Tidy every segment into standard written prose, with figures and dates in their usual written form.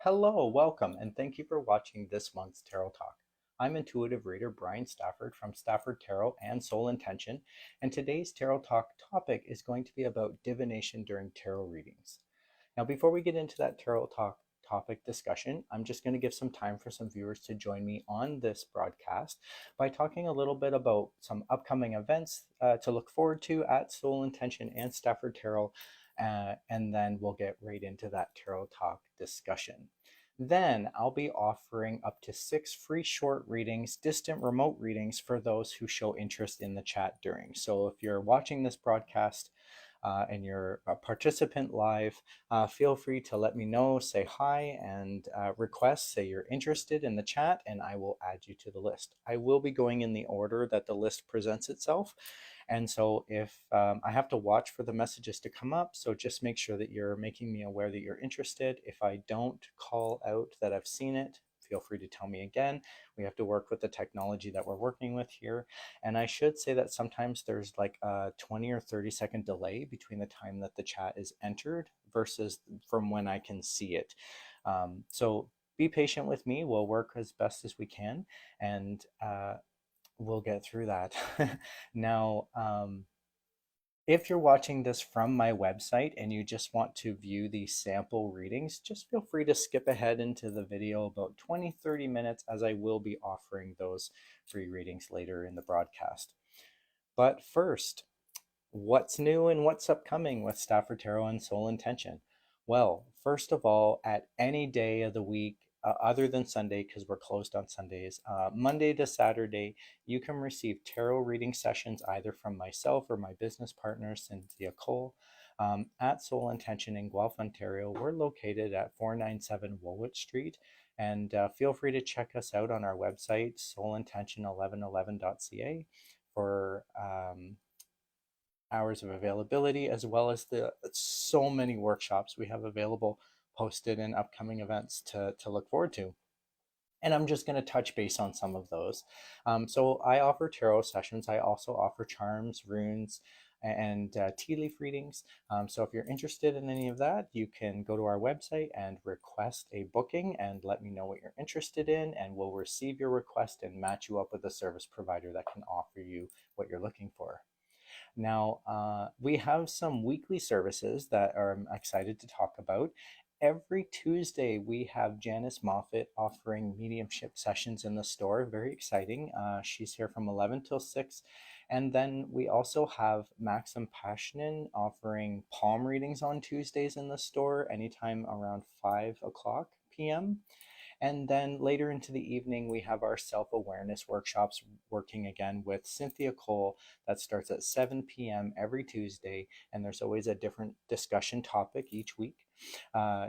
Hello, welcome, and thank you for watching this month's Tarot Talk. I'm intuitive reader Bryan Stafford from Stafford Tarot and Soul Intention, and today's Tarot Talk topic is going to be about divination during tarot readings. Now, before we get into that Tarot Talk topic discussion, I'm just going to give some time for some viewers to join me on this broadcast by talking a little bit about some upcoming events to look forward to at Soul Intention and Stafford Tarot, and then we'll get right into that Tarot Talk discussion. Then I'll be offering up to 6 free short readings, distant remote readings for those who show interest in the chat during. So if you're watching this broadcast and you're a participant live, feel free to let me know, say hi, and request, say you're interested in the chat, and I will add you to the list. I will be going in the order that the list presents itself. And so if I have to watch for the messages to come up, so just make sure that you're making me aware that you're interested. If I don't call out that I've seen it, feel free to tell me again. We have to work with the technology that we're working with here. And I should say that sometimes there's like a 20 or 30-second delay between the time that the chat is entered versus from when I can see it. So be patient with me. We'll work as best as we can, and we'll get through that. Now, if you're watching this from my website and you just want to view the sample readings, just feel free to skip ahead into the video about 20-30 minutes, as I will be offering those free readings later in the broadcast. But first, what's new and what's upcoming with Stafford Tarot and Soul Intention? Well, first of all, at any day of the week, other than Sunday, because we're closed on Sundays, Monday to Saturday, you can receive tarot reading sessions either from myself or my business partner, Cynthia Cole, at Soul Intention in Guelph, Ontario. We're located at 497 Woolwich Street, and feel free to check us out on our website, soulintention1111.ca, for hours of availability, as well as the so many workshops we have available, posted, and upcoming events to look forward to. And I'm just going to touch base on some of those. So I offer tarot sessions. I also offer charms, runes, and tea leaf readings. So if you're interested in any of that, you can go to our website and request a booking and let me know what you're interested in, and we'll receive your request and match you up with a service provider that can offer you what you're looking for. Now, we have some weekly services that I'm excited to talk about. Every Tuesday, we have Janice Moffat offering mediumship sessions in the store. Very exciting. She's here from 11 till 6. And then we also have Maxim Pashnin offering palm readings on Tuesdays in the store, anytime around 5 o'clock p.m. And then later into the evening, we have our self-awareness workshops working again with Cynthia Cole. That starts at 7 p.m. every Tuesday, and there's always a different discussion topic each week.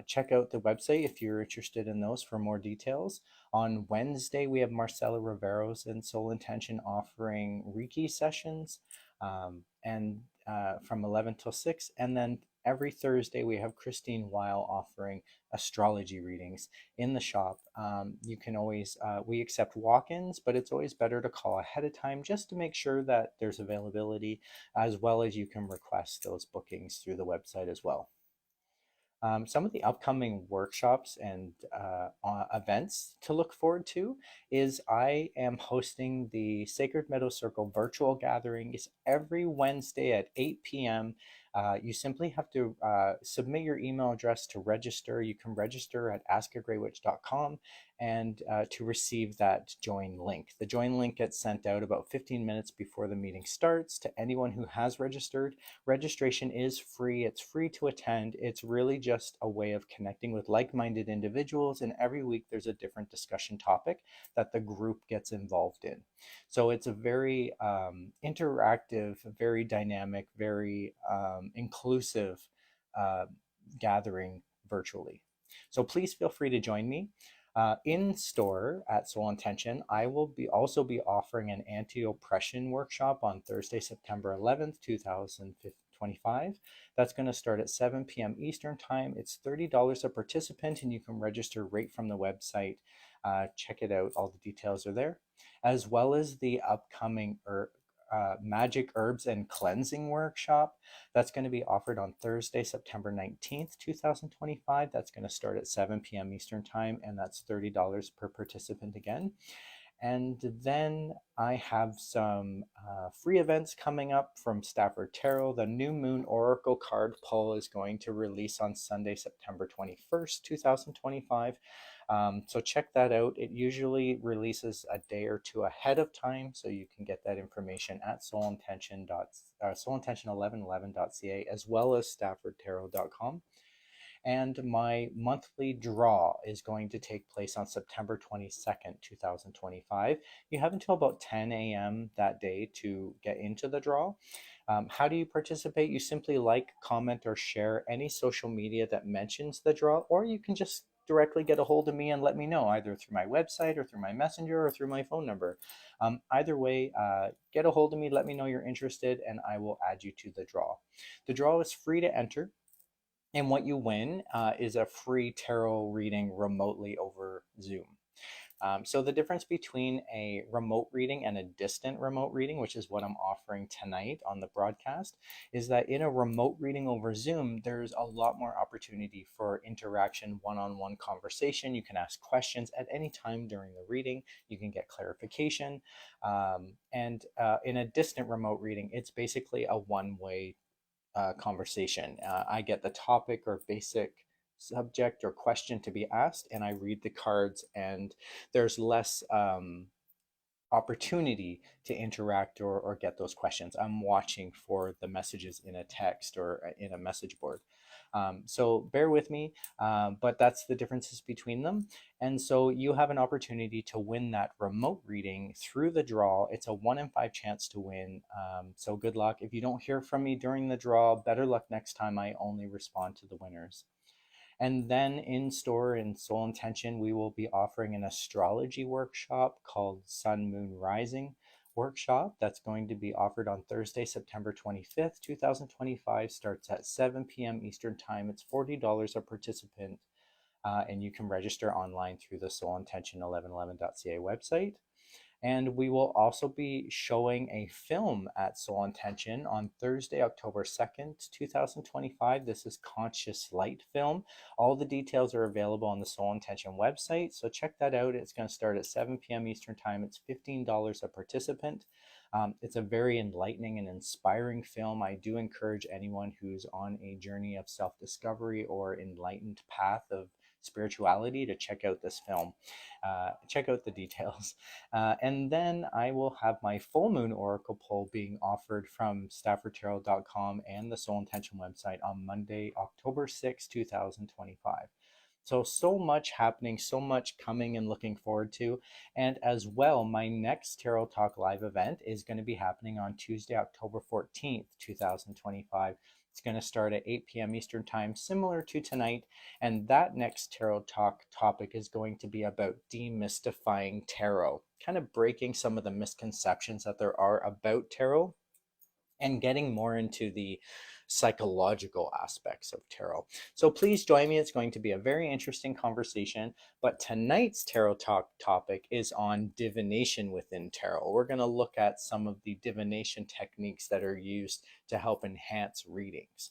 Check out the website if you're interested in those for more details. On Wednesday, we have Marcella Riveros and Soul Intention offering Reiki sessions, and from 11 till 6. And then every Thursday, we have Christine Weil offering astrology readings in the shop. You can always, we accept walk-ins, but it's always better to call ahead of time just to make sure that there's availability, as well as you can request those bookings through the website as well. Some of the upcoming workshops and events to look forward to is I am hosting the Sacred Meadow Circle virtual gatherings every Wednesday at 8 p.m. You simply have to submit your email address to register. You can register at askagraywitch.com and to receive that join link. The join link gets sent out about 15 minutes before the meeting starts to anyone who has registered. Registration is free. It's free to attend. It's really just a way of connecting with like-minded individuals, and every week there's a different discussion topic that the group gets involved in. So it's a very interactive, very dynamic, very inclusive gathering virtually. So please feel free to join me. In store at Soul Intention, I will also be offering an anti-oppression workshop on Thursday, September 11th, 2025. That's going to start at 7 p.m. Eastern Time. It's $30 a participant, and you can register right from the website. Check it out. All the details are there, as well as the upcoming Magic Herbs and Cleansing Workshop. That's going to be offered on Thursday, September 19th, 2025. That's going to start at 7 p.m. Eastern Time, and that's $30 per participant again. And then I have some free events coming up from Stafford Tarot. The New Moon Oracle card pull is going to release on Sunday, September 21st, 2025. So check that out. It usually releases a day or two ahead of time, so you can get that information at soulintention1111.ca as well as staffordtarot.com. And my monthly draw is going to take place on September 22nd, 2025. You have until about 10 a.m. that day to get into the draw. How do you participate? You simply like, comment, or share any social media that mentions the draw, or you can just directly get a hold of me and let me know, either through my website or through my messenger or through my phone number. Either way, get a hold of me, let me know you're interested, and I will add you to the draw. The draw is free to enter. And what you win is a free tarot reading remotely over Zoom. So the difference between a remote reading and a distant remote reading, which is what I'm offering tonight on the broadcast, is that in a remote reading over Zoom, there's a lot more opportunity for interaction, one-on-one conversation. You can ask questions at any time during the reading. You can get clarification. And in a distant remote reading, it's basically a one-way conversation. I get the topic or basic subject or question to be asked, and I read the cards, and there's less opportunity to interact or get those questions. I'm watching for the messages in a text or in a message board. So bear with me, but that's the differences between them. And so you have an opportunity to win that remote reading through the draw. It's a 1 in 5 chance to win. So good luck. If you don't hear from me during the draw, better luck next time. I only respond to the winners. And then in store in Soul Intention, we will be offering an astrology workshop called Sun Moon Rising workshop. That's going to be offered on Thursday, September 25th, 2025. Starts at 7 p.m. Eastern Time. It's $40 a participant, and you can register online through the soulintention1111.ca website. And we will also be showing a film at Soul Intention on Thursday, October 2nd, 2025. This is Conscious Light Film. All the details are available on the Soul Intention website, so check that out. It's going to start at 7 p.m. Eastern Time. It's $15 a participant. It's a very enlightening and inspiring film. I do encourage anyone who's on a journey of self-discovery or enlightened path of spirituality to check out this film. Check out the details. And then I will have my full moon oracle pull being offered from staffordtarot.com and the Soul Intention website on Monday, October 6, 2025. So much happening, so much coming and looking forward to. And as well, my next Tarot Talk live event is going to be happening on Tuesday, October 14th, 2025. It's going to start at 8 p.m. Eastern Time, similar to tonight. And that next Tarot Talk topic is going to be about demystifying tarot, kind of breaking some of the misconceptions that there are about tarot and getting more into the psychological aspects of tarot. So please join me. It's going to be a very interesting conversation. But tonight's Tarot Talk topic is on divination within tarot. We're going to look at some of the divination techniques that are used to help enhance readings.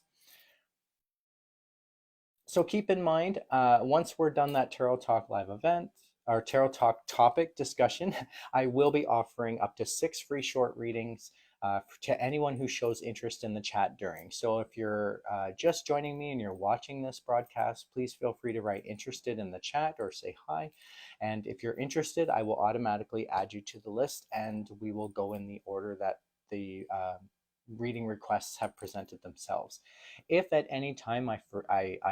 So keep in mind, once we're done that Tarot Talk live event, our Tarot Talk topic discussion, I will be offering up to 6 free short readings to anyone who shows interest in the chat during. So if you're just joining me and you're watching this broadcast, please feel free to write interested in the chat or say hi. And if you're interested, I will automatically add you to the list, and we will go in the order that the reading requests have presented themselves. If at any time I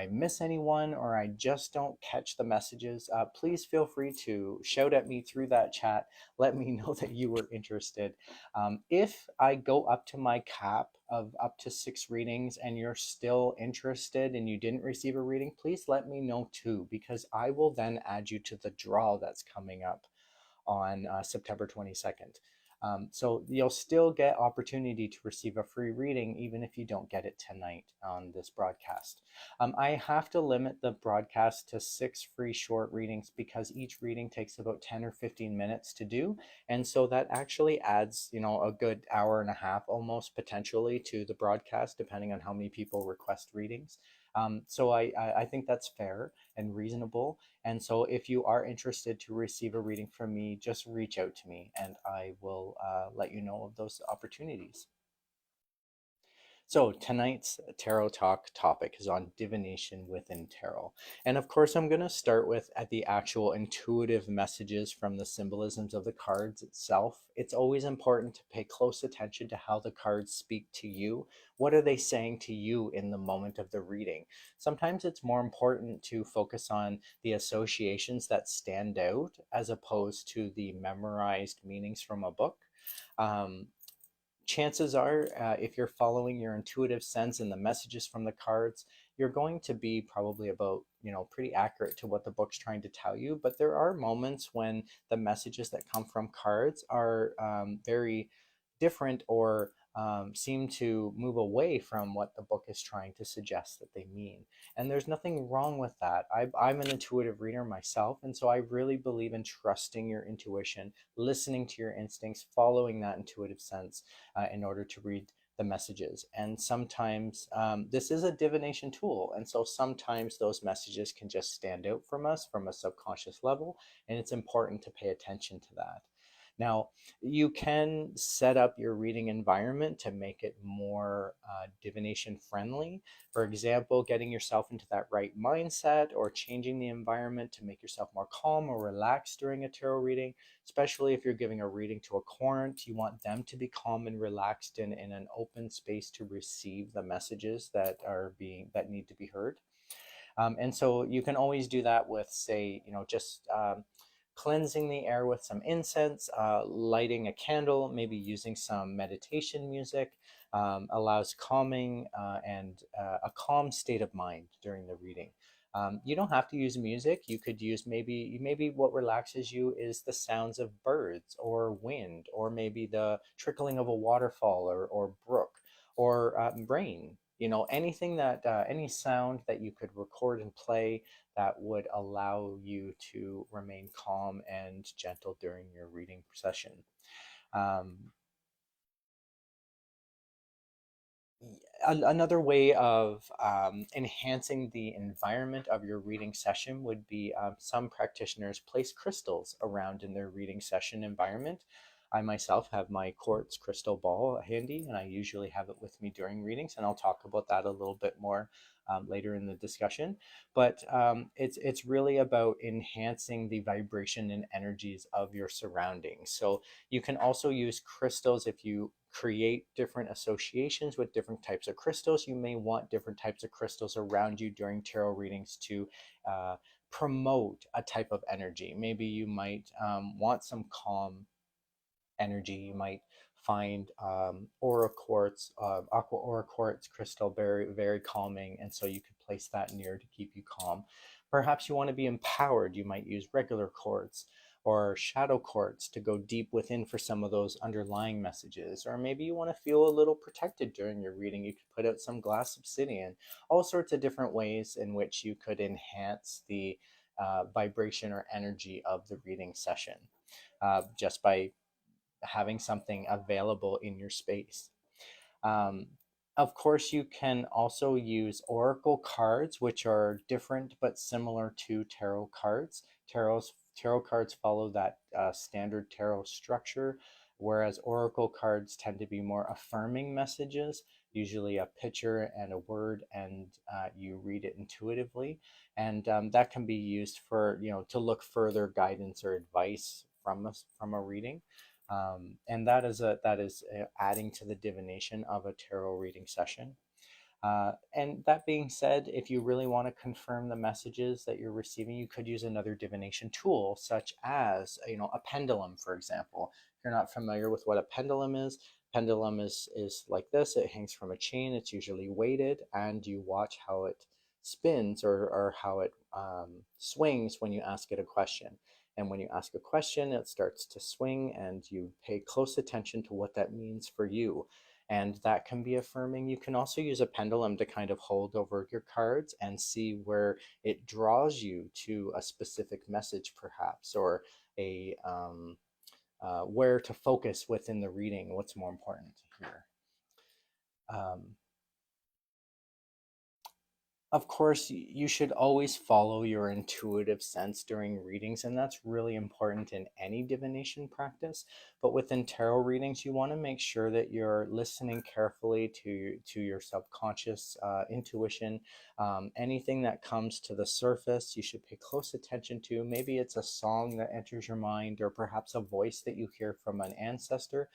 miss anyone or I just don't catch the messages, please feel free to shout at me through that chat. Let me know that you were interested. If I go up to my cap of up to 6 readings and you're still interested and you didn't receive a reading, please let me know too, because I will then add you to the draw that's coming up on September 22nd. So you'll still get opportunity to receive a free reading even if you don't get it tonight on this broadcast. I have to limit the broadcast to 6 free short readings because each reading takes about 10 or 15 minutes to do. And so that actually adds, a good hour and a half almost potentially to the broadcast, depending on how many people request readings. So I think that's fair and reasonable. And so if you are interested to receive a reading from me, just reach out to me and I will let you know of those opportunities. So tonight's tarot talk topic is on divination within tarot. And of course, I'm going to start with at the actual intuitive messages from the symbolisms of the cards itself. It's always important to pay close attention to how the cards speak to you. What are they saying to you in the moment of the reading? Sometimes it's more important to focus on the associations that stand out as opposed to the memorized meanings from a book. Um, Chances are, if you're following your intuitive sense and the messages from the cards, you're going to be probably about, pretty accurate to what the book's trying to tell you. But there are moments when the messages that come from cards are very different or seem to move away from what the book is trying to suggest that they mean. And there's nothing wrong with that. I'm an intuitive reader myself, and so I really believe in trusting your intuition, listening to your instincts, following that intuitive sense in order to read the messages. And sometimes this is a divination tool. And so sometimes those messages can just stand out from us from a subconscious level. And it's important to pay attention to that. Now, you can set up your reading environment to make it more divination friendly. For example, getting yourself into that right mindset or changing the environment to make yourself more calm or relaxed during a tarot reading, especially if you're giving a reading to a client. You want them to be calm and relaxed and in an open space to receive the messages that need to be heard. And so you can always do that with, say, just cleansing the air with some incense, lighting a candle, maybe using some meditation music. Allows calming and a calm state of mind during the reading. You don't have to use music. You could use maybe what relaxes you is the sounds of birds or wind, or maybe the trickling of a waterfall or brook or rain. Anything that any sound that you could record and play that would allow you to remain calm and gentle during your reading session. Um, Another way of enhancing the environment of your reading session would be some practitioners place crystals around in their reading session environment. I myself have my quartz crystal ball handy, and I usually have it with me during readings, and I'll talk about that a little bit more later in the discussion. But it's really about enhancing the vibration and energies of your surroundings. So you can also use crystals if you create different associations with different types of crystals. You may want different types of crystals around you during tarot readings to promote a type of energy. Maybe you might want some calm energy. You might find aura quartz, aqua aura quartz crystal very, very calming. And so you could place that near to keep you calm. Perhaps you want to be empowered. You might use regular quartz or shadow quartz to go deep within for some of those underlying messages. Or maybe you want to feel a little protected during your reading. You could put out some glass obsidian, all sorts of different ways in which you could enhance the vibration or energy of the reading session just by having something available in your space. Um, of course, you can also use oracle cards, which are different but similar to tarot cards. Tarot cards follow that standard tarot structure, whereas oracle cards tend to be more affirming messages, usually a picture and a word, and you read it intuitively. And that can be used for, to look further guidance or advice from a reading. And that is adding to the divination of a tarot reading session. And that being said, if you really want to confirm the messages that you're receiving, you could use another divination tool, such as a pendulum, for example. If you're not familiar with what a pendulum is like this. It hangs from a chain. It's usually weighted, and you watch how it spins or how it swings when you ask it a question. And when you ask a question, it starts to swing, and you pay close attention to what that means for you. And that can be affirming. You can also use a pendulum to kind of hold over your cards and see where it draws you to a specific message, perhaps, or a where to focus within the reading, what's more important here. Um, Of course, you should always follow your intuitive sense during readings, and that's really important in any divination practice. But within tarot readings, you want to make sure that you're listening carefully to your subconscious intuition. Anything that comes to the surface, you should pay close attention to. Maybe it's a song that enters your mind, or perhaps a voice that you hear from an ancestor.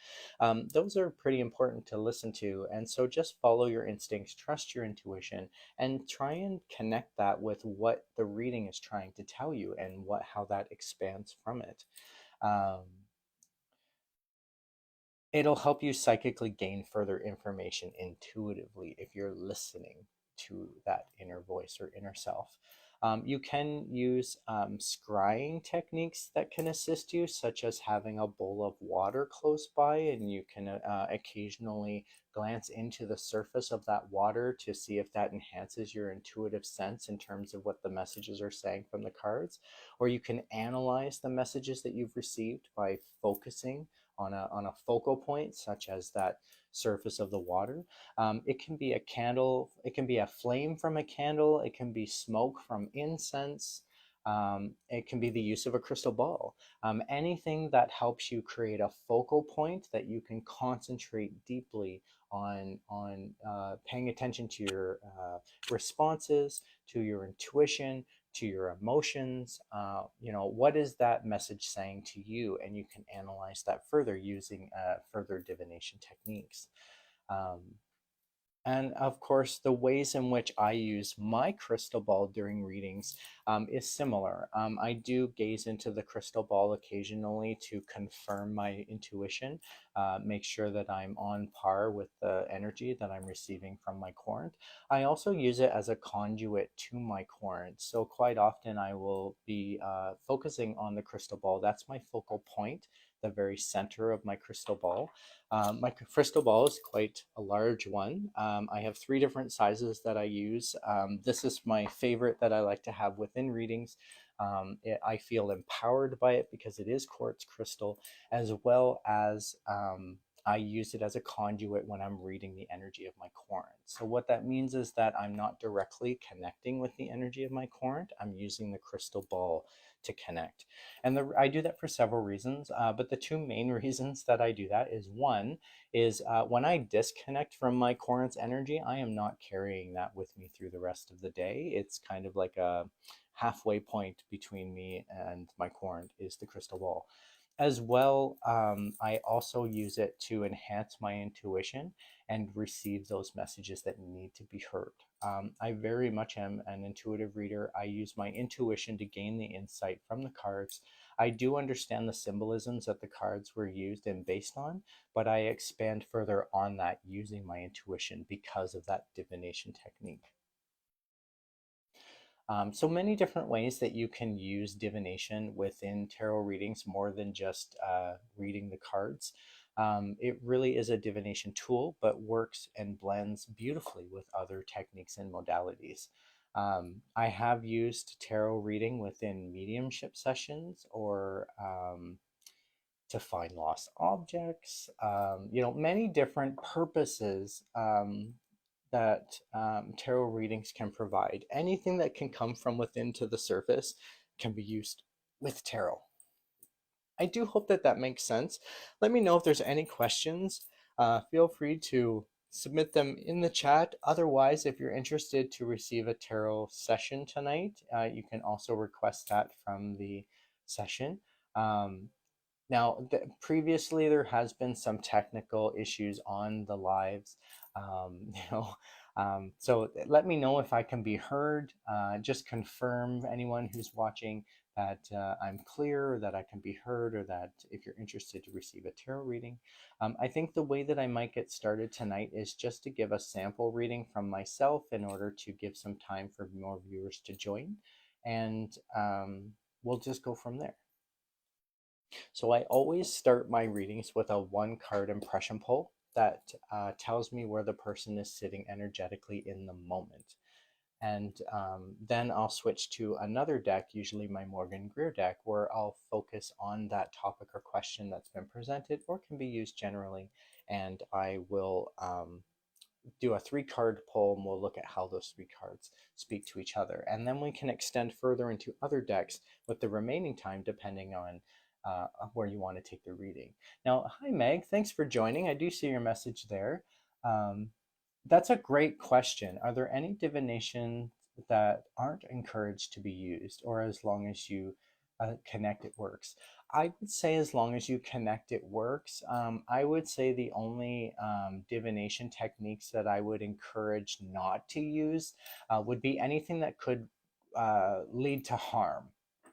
Those are pretty important to listen to, and so just follow your instincts, trust your intuition, and try and connect that with what the reading is trying to tell you and what how that expands from it. Um, it'll help you psychically gain further information intuitively if you're listening to that inner voice or inner self. You can use scrying techniques that can assist you, such as having a bowl of water close by, and you can occasionally glance into the surface of that water to see if that enhances your intuitive sense in terms of what the messages are saying from the cards. Or you can analyze the messages that you've received by focusing on a focal point, such as that surface of the water. It can be a candle, it can be a flame from a candle, it can be smoke from incense, it can be the use of a crystal ball. Anything that helps you create a focal point that you can concentrate deeply on paying attention to your responses, to your intuition, to your emotions. What is that message saying to you? And you can analyze that further using further divination techniques. Um, and of course, the ways in which I use my crystal ball during readings is similar. I do gaze into the crystal ball occasionally to confirm my intuition, make sure that I'm on par with the energy that I'm receiving from my querent. I also use it as a conduit to my querent. So quite often I will be focusing on the crystal ball. That's my focal point, the very center of my crystal ball. My crystal ball is quite a large one. I have three different sizes that I use. This is my favorite that I like to have within readings. I feel empowered by it because it is quartz crystal, as well as I use it as a conduit when I'm reading the energy of my querent. So what that means is that I'm not directly connecting with the energy of my querent. I'm using the crystal ball to connect. And I do that for several reasons, but the two main reasons that I do that is one is when I disconnect from my querent's energy, I am not carrying that with me through the rest of the day. It's kind of like a halfway point between me and my querent is the crystal ball. As well, I also use it to enhance my intuition and receive those messages that need to be heard. I very much am an intuitive reader. I use my intuition to gain the insight from the cards. I do understand the symbolisms that the cards were used and based on, but I expand further on that using my intuition because of that divination technique. So many different ways that you can use divination within tarot readings, more than just reading the cards. It really is a divination tool, but works and blends beautifully with other techniques and modalities. I have used tarot reading within mediumship sessions, or to find lost objects, many different purposes that tarot readings can provide. Anything that can come from within to the surface can be used with tarot. I do hope that that makes sense. Let me know if there's any questions. Feel free to submit them in the chat. Otherwise, if you're interested to receive a tarot session tonight, you can also request that from the session. Now, previously there has been some technical issues on the lives, you know, so let me know if I can be heard. Just confirm, anyone who's watching, that I'm clear, or that I can be heard, or that if you're interested to receive a tarot reading. I think the way that I might get started tonight is just to give a sample reading from myself in order to give some time for more viewers to join, and we'll just go from there. So I always start my readings with a one card impression pull that tells me where the person is sitting energetically in the moment. And then I'll switch to another deck, usually my Morgan Greer deck, where I'll focus on that topic or question that's been presented or can be used generally. And I will do a three-card pull, and we'll look at how those three cards speak to each other. And then we can extend further into other decks with the remaining time, depending on where you want to take the reading. Now, hi, Meg. Thanks for joining. I do see your message there. Um, that's a great question. Are there any divinations that aren't encouraged to be used, or as long as you connect, it works? I would say as long as you connect, it works. I would say the only divination techniques that I would encourage not to use would be anything that could lead to harm.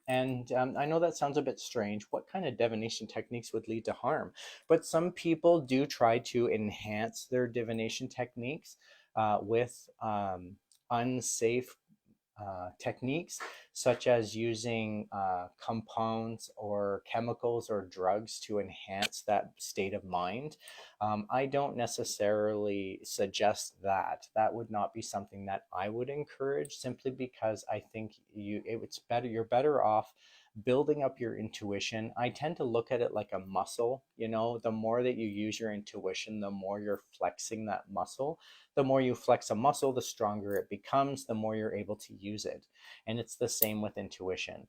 And I know that sounds a bit strange. What kind of divination techniques would lead to harm? But some people do try to enhance their divination techniques with unsafe techniques, such as using compounds or chemicals or drugs to enhance that state of mind. I don't necessarily suggest that. That would not be something that I would encourage, simply because I think it's better. You're better off building up your intuition. I tend to look at it like a muscle. You know, the more that you use your intuition, the more you're flexing that muscle. The more you flex a muscle, the stronger it becomes, the more you're able to use it. And it's the same with intuition.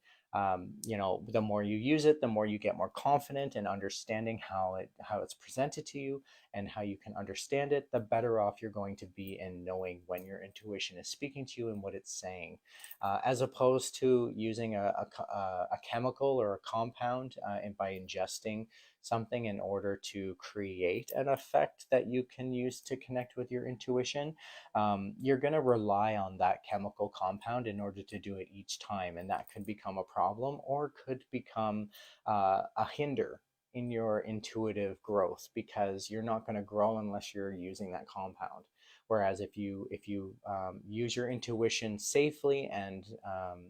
You know, the more you use it, the more you get more confident in understanding how it's presented to you and how you can understand it, the better off you're going to be in knowing when your intuition is speaking to you and what it's saying, as opposed to using a chemical or a compound and by ingesting something in order to create an effect that you can use to connect with your intuition. You're going to rely on that chemical compound in order to do it each time, and that could become a problem or could become a hinder in your intuitive growth, because you're not going to grow unless you're using that compound. Whereas if you use your intuition safely and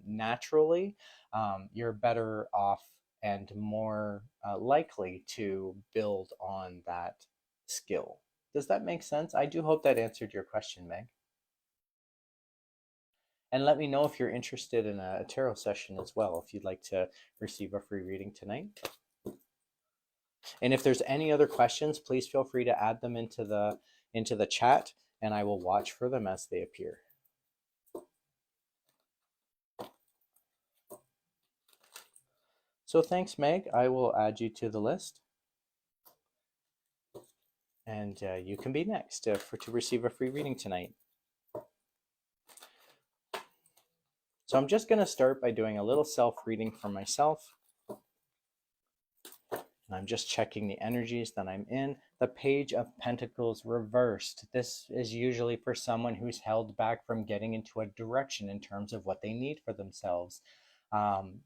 naturally, you're better off and more likely to build on that skill. Does that make sense? I do hope that answered your question, Meg. And let me know if you're interested in a tarot session as well, if you'd like to receive a free reading tonight. And if there's any other questions, please feel free to add them into the chat, and I will watch for them as they appear. So thanks, Meg. I will add you to the list, and you can be next to receive a free reading tonight. So I'm just going to start by doing a little self-reading for myself. I'm just checking the energies that I'm in. The Page of Pentacles reversed. This is usually for someone who's held back from getting into a direction in terms of what they need for themselves.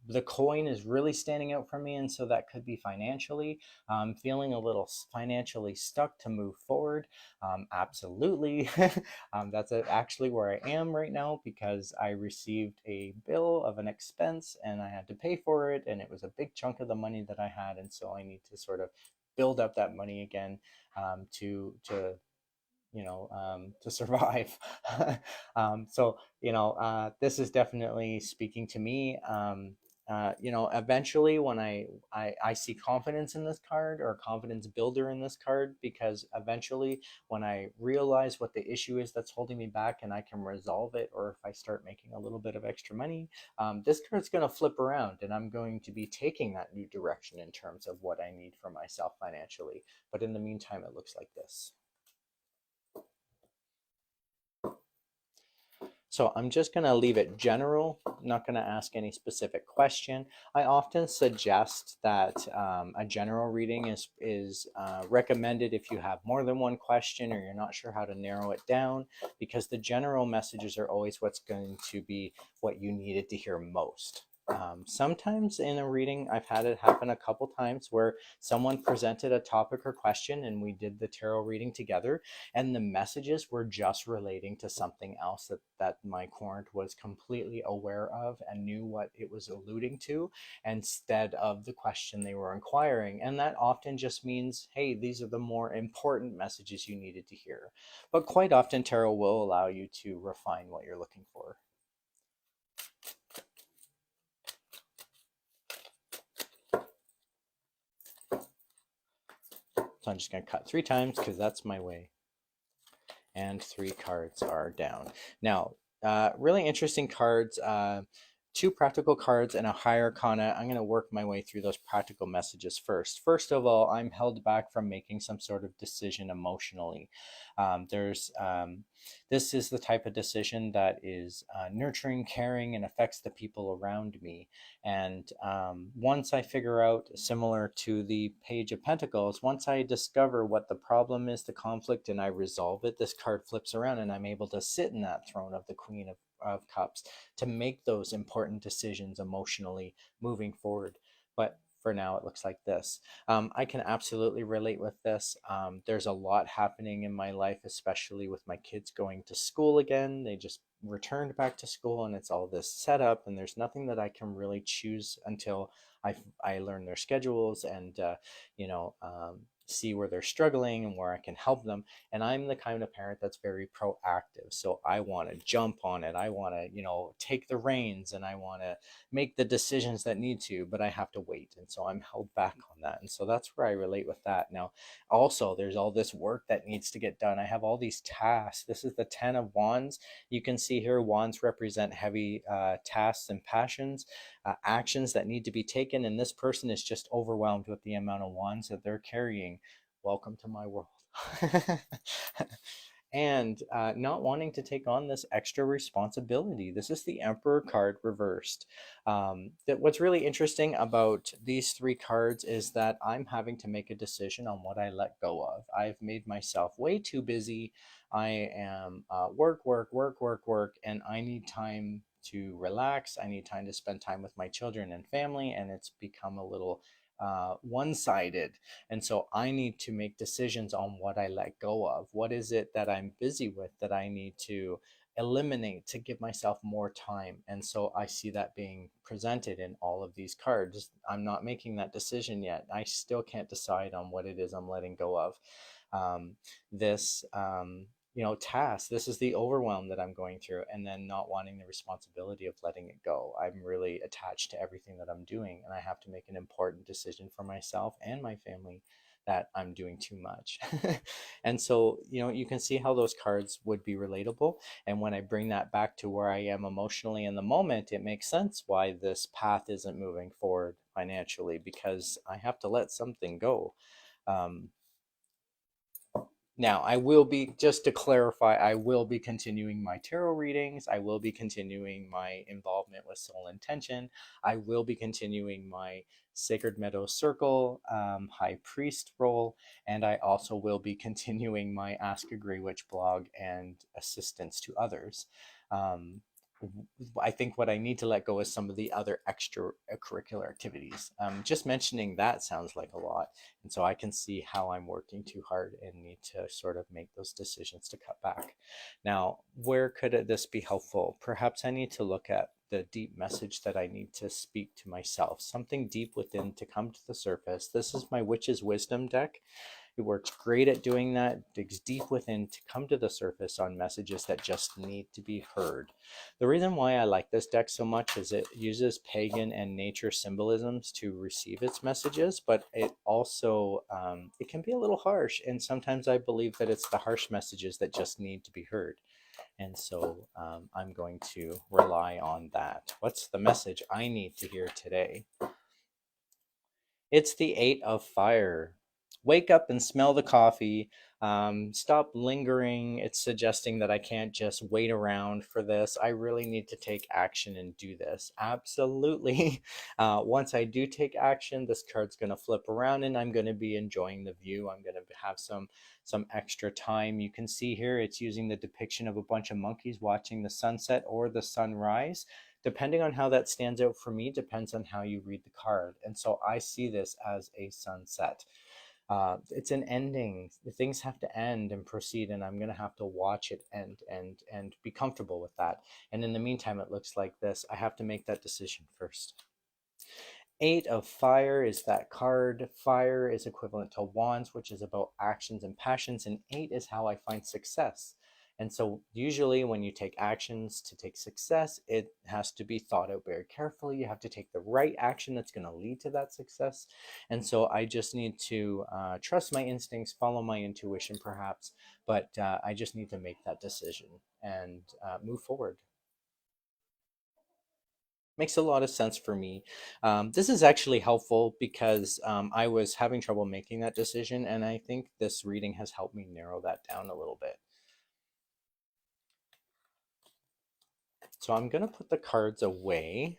The coin is really standing out for me, and so that could be financially. Feeling a little financially stuck to move forward. Absolutely. That's actually where I am right now, because I received a bill of an expense and I had to pay for it, and it was a big chunk of the money that I had, and so I need to sort of build up that money again, to to survive. So this is definitely speaking to me. Eventually, when I see confidence in this card, or confidence builder in this card, because eventually when I realize what the issue is that's holding me back and I can resolve it, or if I start making a little bit of extra money, this card's going to flip around, and I'm going to be taking that new direction in terms of what I need for myself financially. But in the meantime, it looks like this. So I'm just going to leave it general, not going to ask any specific question. I often suggest that a general reading is recommended if you have more than one question or you're not sure how to narrow it down, because the general messages are always what's going to be what you needed to hear most. Sometimes in a reading, I've had it happen a couple times where someone presented a topic or question and we did the tarot reading together, and the messages were just relating to something else that my client was completely aware of and knew what it was alluding to instead of the question they were inquiring. And that often just means, hey, these are the more important messages you needed to hear. But quite often, tarot will allow you to refine what you're looking for. So I'm just going to cut 3 times because that's my way. And 3 cards are down. Now, really interesting cards. 2 practical cards and a high arcana. I'm going to work my way through those practical messages first. First of all, I'm held back from making some sort of decision emotionally. This is the type of decision that is nurturing, caring, and affects the people around me. And once I figure out, similar to the Page of Pentacles, once I discover what the problem is, the conflict, and I resolve it, this card flips around and I'm able to sit in that throne of the Queen of Cups to make those important decisions emotionally moving forward. But for now, it looks like this. I can absolutely relate with this. There's a lot happening in my life, especially with my kids going to school again. They just returned back to school and it's all this setup, and there's nothing that I can really choose until I learn their schedules and you know see where they're struggling and where I can help them. And I'm the kind of parent that's very proactive, so I want to jump on it. I want to take the reins and I want to make the decisions that need to, but I have to wait, and so I'm held back on that. And so that's where I relate with that. Now also, there's all this work that needs to get done. I have all these tasks. This is the 10 of Wands. You can see here wands represent heavy tasks and passions, actions that need to be taken, and this person is just overwhelmed with the amount of wands that they're carrying. Welcome to my world. And not wanting to take on this extra responsibility. This is the Emperor card reversed. What's really interesting about these 3 cards is that I'm having to make a decision on what I let go of. I've made myself way too busy. I am work, work, work, work, work, and I need time to relax. I need time to spend time with my children and family, and it's become a little one-sided. And so I need to make decisions on what I let go of. What is it that I'm busy with that I need to eliminate to give myself more time? And so I see that being presented in all of these cards. I'm not making that decision yet. I still can't decide on what it is I'm letting go of. This task, this is the overwhelm that I'm going through, and then not wanting the responsibility of letting it go. I'm really attached to everything that I'm doing, and I have to make an important decision for myself and my family that I'm doing too much. And so you can see how those cards would be relatable, and when I bring that back to where I am emotionally in the moment, it makes sense why this path isn't moving forward financially, because I have to let something go. Now, I will be, just to clarify, I will be continuing my tarot readings. I will be continuing my involvement with Soul Intention. I will be continuing my Sacred Meadows Circle High Priest role. And I also will be continuing my Ask a Grey Witch blog and assistance to others. I think what I need to let go is some of the other extracurricular activities. Just mentioning that sounds like a lot. And so I can see how I'm working too hard and need to sort of make those decisions to cut back. Now, where could this be helpful? Perhaps I need to look at the deep message that I need to speak to myself, something deep within to come to the surface. This is my Witch's Wisdom deck. It works great at doing that, digs deep within to come to the surface on messages that just need to be heard. The reason why I like this deck so much is it uses pagan and nature symbolisms to receive its messages, but it also, it can be a little harsh. And sometimes I believe that it's the harsh messages that just need to be heard. And so I'm going to rely on that. What's the message I need to hear today? It's the 8 of Fire. Wake up and smell the coffee. Stop lingering. It's suggesting that I can't just wait around for this. I really need to take action and do this. Absolutely. Once I do take action, this card's going to flip around and I'm going to be enjoying the view. I'm going to have some extra time. You can see here it's using the depiction of a bunch of monkeys watching the sunset or the sunrise Depending on how that stands out for me depends on how you read the card. And so I see this as a sunset. It's an ending. Things have to end and proceed, and I'm going to have to watch it end and be comfortable with that. And in the meantime, it looks like this. I have to make that decision first. Eight of Fire is that card. Fire is equivalent to Wands, which is about actions and passions, and eight is how I find success. And so usually when you take actions to take success, it has to be thought out very carefully. You have to take the right action that's going to lead to that success. And so I just need to trust my instincts, follow my intuition perhaps, but I just need to make that decision and move forward. Makes a lot of sense for me. This is actually helpful because I was having trouble making that decision, and I think this reading has helped me narrow that down a little bit. So I'm going to put the cards away,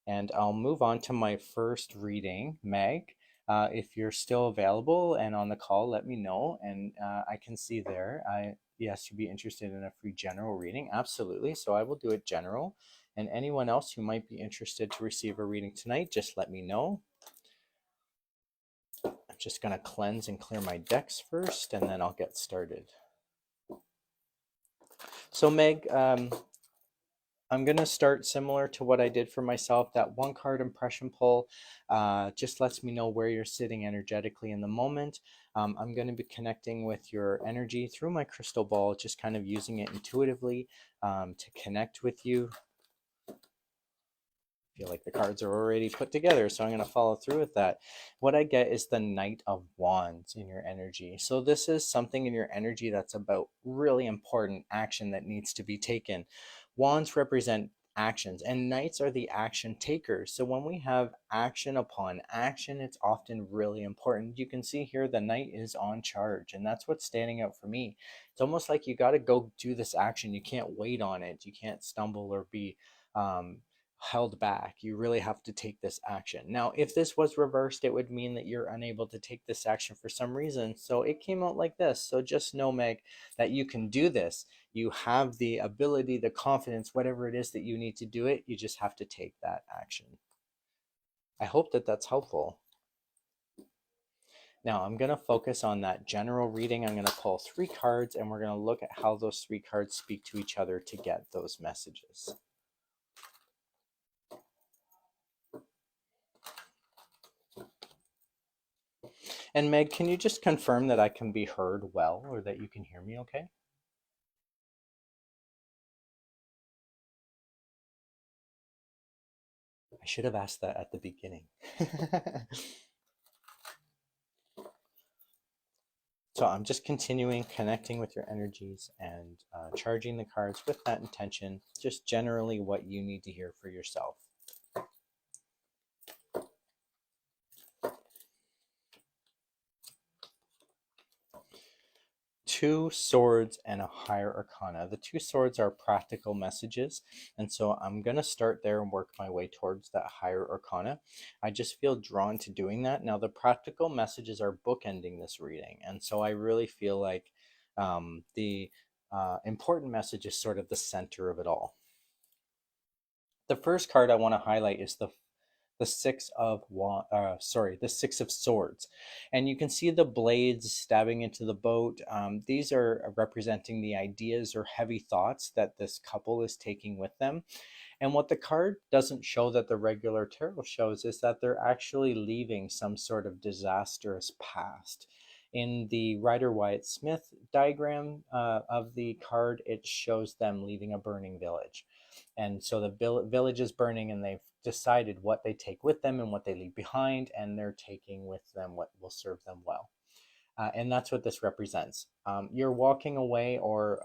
and I'll move on to my first reading. Meg, if you're still available and on the call, let me know, and I can see there. Yes, you'd be interested in a free general reading. Absolutely. So I will do it general. And anyone else who might be interested to receive a reading tonight, just let me know. I'm just going to cleanse and clear my decks first, and then I'll get started. So Meg, I'm going to start similar to what I did for myself. That one card impression pull just lets me know where you're sitting energetically in the moment. I'm going to be connecting with your energy through my crystal ball, just kind of using it intuitively to connect with you. I feel like the cards are already put together, so I'm going to follow through with that. What I get is the Knight of Wands in your energy. So this is something in your energy that's about really important action that needs to be taken. Wands represent actions, and knights are the action takers. So when we have action upon action, it's often really important. You can see here the knight is on charge, and that's what's standing out for me. It's almost like you got to go do this action. You can't wait on it. You can't stumble or be held back. You really have to take this action. Now, if this was reversed, it would mean that you're unable to take this action for some reason. So it came out like this. So just know, Meg, that you can do this. You have the ability, the confidence, whatever it is that you need to do it. You just have to take that action. I hope that that's helpful. Now I'm going to focus on that general reading. I'm going to pull 3 cards, and we're going to look at how those 3 cards speak to each other to get those messages. And Meg, can you just confirm that I can be heard well, or that you can hear me okay? I should have asked that at the beginning. So I'm just continuing connecting with your energies and charging the cards with that intention, just generally what you need to hear for yourself. 2 swords and a higher arcana. The 2 swords are practical messages, and so I'm going to start there and work my way towards that higher arcana. I just feel drawn to doing that. Now the practical messages are bookending this reading, and so I really feel like the important message is sort of the center of it all. The first card I want to highlight is the Six of the Six of Swords, and you can see the blades stabbing into the boat. These are representing the ideas or heavy thoughts that this couple is taking with them. And what the card doesn't show that the regular tarot shows is that they're actually leaving some sort of disastrous past. In the Rider-Waite-Smith diagram of the card, it shows them leaving a burning village. And so the village is burning, and they've decided what they take with them and what they leave behind, and they're taking with them what will serve them well. And that's what this represents. You're walking away or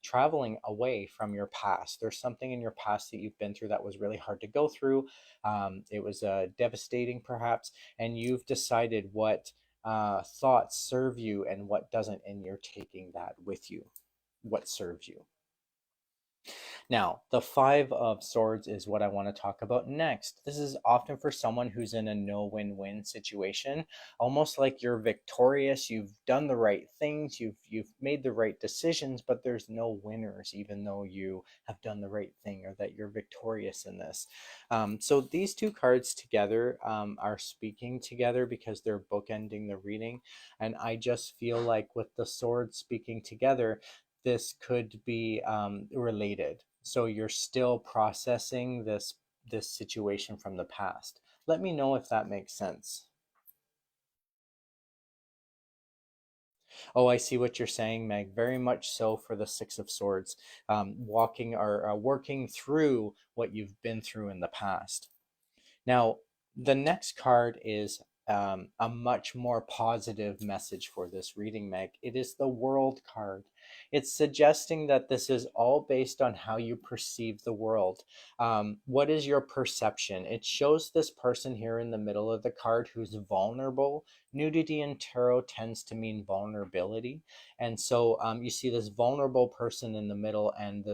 traveling away from your past. There's something in your past that you've been through that was really hard to go through. It was devastating, perhaps, and you've decided what thoughts serve you and what doesn't, and you're taking that with you, what serves you. Now, the Five of Swords is what I want to talk about next. This is often for someone who's in a no-win-win situation, almost like you're victorious, you've done the right things, you've made the right decisions, but there's no winners, even though you have done the right thing or that you're victorious in this. So these two cards together are speaking together because they're bookending the reading, and I just feel like with the swords speaking together, this could be related. So you're still processing this situation from the past. Let me know if that makes sense. Oh, I see what you're saying, Meg. Very much so for the Six of Swords, walking or working through what you've been through in the past. Now, the next card is a much more positive message for this reading, Meg. It is the World card. It's suggesting that this is all based on how you perceive the world. What is your perception? It shows this person here in the middle of the card who's vulnerable. Nudity in tarot tends to mean vulnerability. And so you see this vulnerable person in the middle, and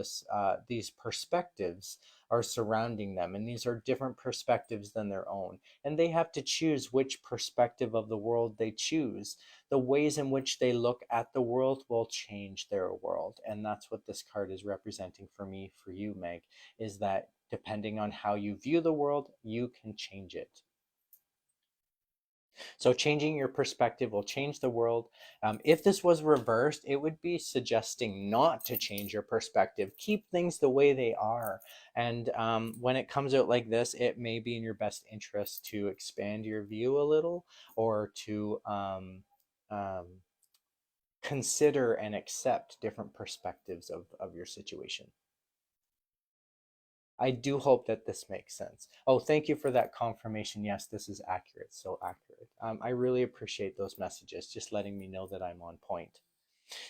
these perspectives are surrounding them, and these are different perspectives than their own, and they have to choose which perspective of the world they choose. The ways in which they look at the world will change their world, and that's what this card is representing for me, for you, Meg, is that depending on how you view the world, you can change it. So changing your perspective will change the world. If this was reversed, it would be suggesting not to change your perspective. Keep things the way they are. And when it comes out like this, it may be in your best interest to expand your view a little, or to um, consider and accept different perspectives of your situation. I do hope that this makes sense. Oh, thank you for that confirmation. Yes, this is accurate. So accurate. I really appreciate those messages, just letting me know that I'm on point.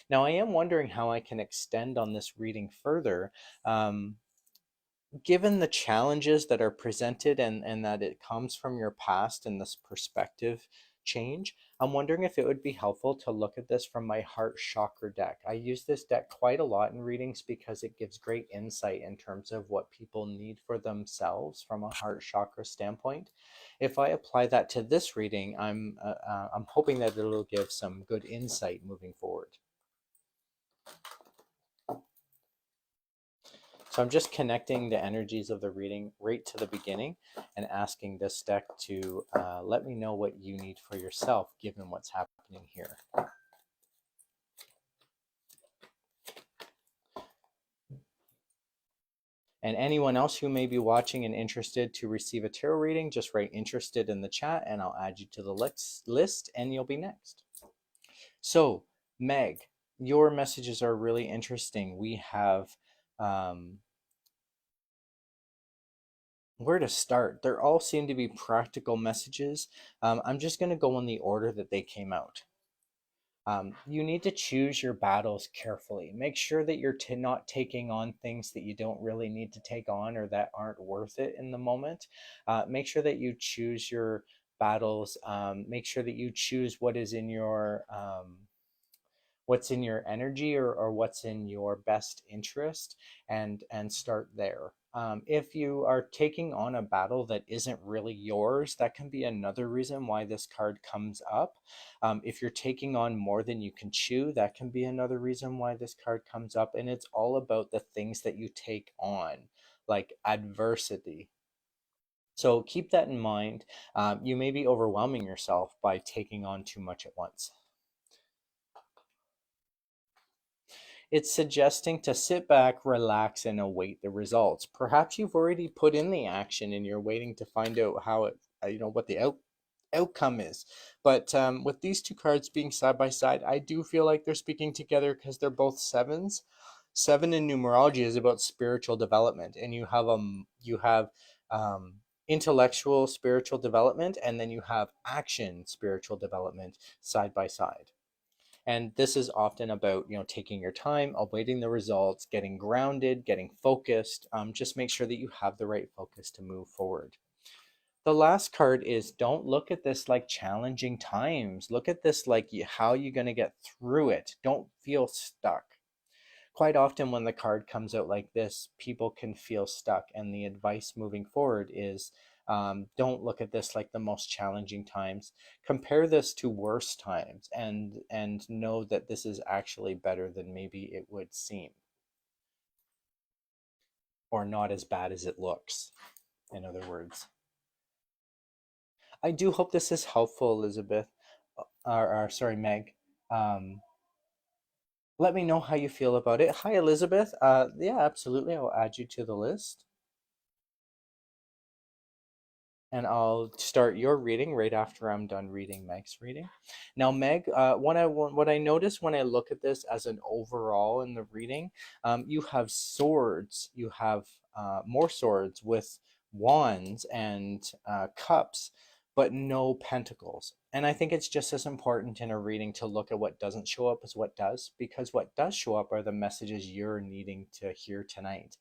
Now, I am wondering how I can extend on this reading further. Given the challenges that are presented, and that it comes from your past and this perspective change, I'm wondering if it would be helpful to look at this from my heart chakra deck. I use this deck quite a lot in readings because it gives great insight in terms of what people need for themselves from a heart chakra standpoint. If I apply that to this reading, I'm hoping that it'll give some good insight moving forward. So I'm just connecting the energies of the reading right to the beginning and asking this deck to let me know what you need for yourself given what's happening here. And anyone else who may be watching and interested to receive a tarot reading, just write interested in the chat and I'll add you to the list and you'll be next. So, Meg, your messages are really interesting. We have where to start. They all seem to be practical messages. I'm just going to go in the order that they came out. You need to choose your battles carefully. Make sure that you're not taking on things that you don't really need to take on or that aren't worth it in the moment. Make sure that you choose your battles. Make sure that you choose what is in your what's in your energy, or what's in your best interest, and start there. If you are taking on a battle that isn't really yours, that can be another reason why this card comes up. If you're taking on more than you can chew, that can be another reason why this card comes up. And it's all about the things that you take on, like adversity. So keep that in mind. You may be overwhelming yourself by taking on too much at once. It's suggesting to sit back, relax, and await the results. Perhaps you've already put in the action and you're waiting to find out how it, what the outcome is. But with these two cards being side by side, I do feel like they're speaking together because they're both sevens. Seven in numerology is about spiritual development, and you have intellectual spiritual development, and then you have action spiritual development side by side. And this is often about, taking your time, awaiting the results, getting grounded, getting focused. Just make sure that you have the right focus to move forward. The last card is, don't look at this like challenging times. Look at this like how you're going to get through it. Don't feel stuck. Quite often, when the card comes out like this, people can feel stuck. And the advice moving forward is don't look at this like the most challenging times. Compare this to worse times, and know that this is actually better than maybe it would seem, or not as bad as it looks, in other words. I do hope this is helpful, Elizabeth. Or sorry, Meg. Um, Let me know how you feel about it. Hi, Elizabeth. Yeah, absolutely. I'll add you to the list. And I'll start your reading right after I'm done reading Meg's reading. Now, Meg, what I notice when I look at this as an overall in the reading, you have swords. You have more swords with wands and cups, but no pentacles. And I think it's just as important in a reading to look at what doesn't show up as what does, because what does show up are the messages you're needing to hear tonight.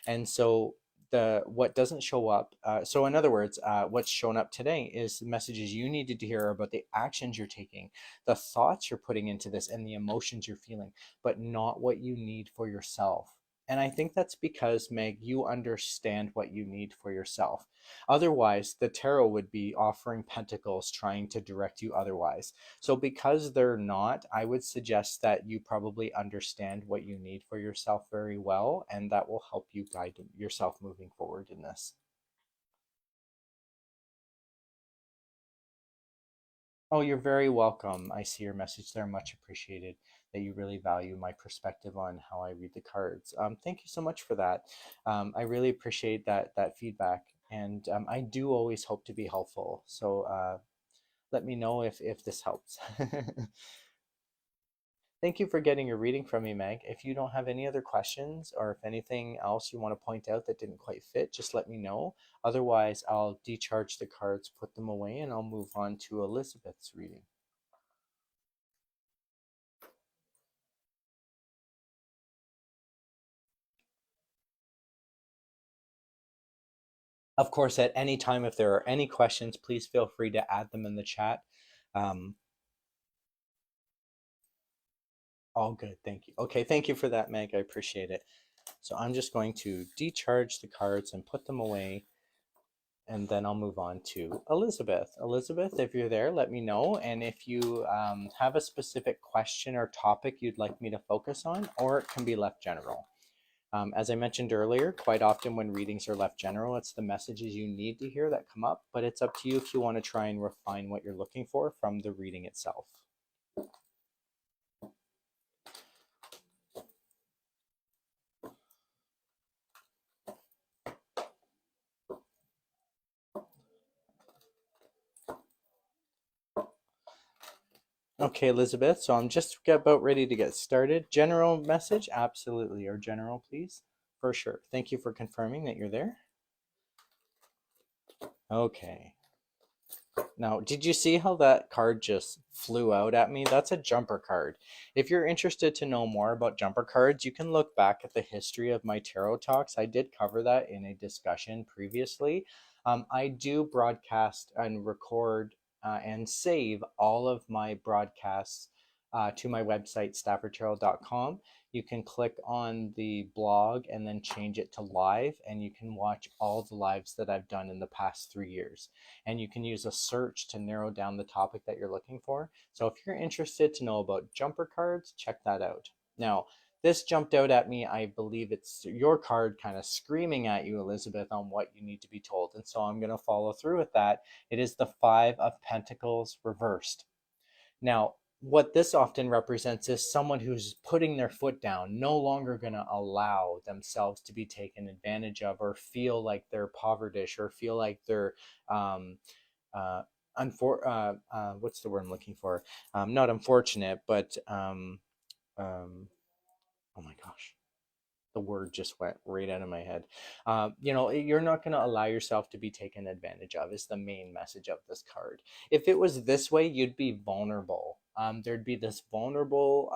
And so the what doesn't show up, so in other words, what's shown up today is the messages you needed to hear about the actions you're taking, the thoughts you're putting into this, and the emotions you're feeling, but not what you need for yourself. And I think that's because, Meg, you understand what you need for yourself. Otherwise, the tarot would be offering pentacles trying to direct you otherwise. So because they're not, I would suggest that you probably understand what you need for yourself very well, and that will help you guide yourself moving forward in this. Oh, you're very welcome. I see your message there. Much appreciated that you really value my perspective on how I read the cards. Thank you so much for that. I really appreciate that feedback, and I do always hope to be helpful. So let me know if this helps. Thank you for getting your reading from me, Meg. If you don't have any other questions, or if anything else you want to point out that didn't quite fit, just let me know. Otherwise, I'll decharge the cards, put them away, and I'll move on to Elizabeth's reading. Of course, at any time, if there are any questions, please feel free to add them in the chat. Um, all good. Thank you. Okay, thank you for that, Meg. I appreciate it. So I'm just going to decharge the cards and put them away, and then I'll move on to Elizabeth. Elizabeth, if you're there, let me know. And if you have a specific question or topic you'd like me to focus on, or it can be left general. As I mentioned earlier, quite often when readings are left general, it's the messages you need to hear that come up, but it's up to you if you want to try and refine what you're looking for from the reading itself. Okay, Elizabeth, so I'm just about ready to get started. General message? Absolutely. Or general, please? For sure. Thank you for confirming that you're there. Okay. Now, did you see how that card just flew out at me? That's a jumper card. If you're interested to know more about jumper cards, you can look back at the history of my tarot talks. I did cover that in a discussion previously. I do broadcast and record and save all of my broadcasts to my website, staffordtarot.com. You can click on the blog and then change it to live, and you can watch all the lives that I've done in the past 3 years. And you can use a search to narrow down the topic that you're looking for. So if you're interested to know about jumper cards, check that out. Now, this jumped out at me. I believe it's your card kind of screaming at you, Elizabeth, on what you need to be told. And so I'm going to follow through with that. It is the Five of Pentacles reversed. Now, what this often represents is someone who's putting their foot down, no longer going to allow themselves to be taken advantage of, or feel like they're impoverished, or feel like they're um, what's the word I'm looking for? Not unfortunate, but oh my gosh, the word just went right out of my head. You're not going to allow yourself to be taken advantage of is the main message of this card. If it was this way, you'd be vulnerable. There'd be this vulnerable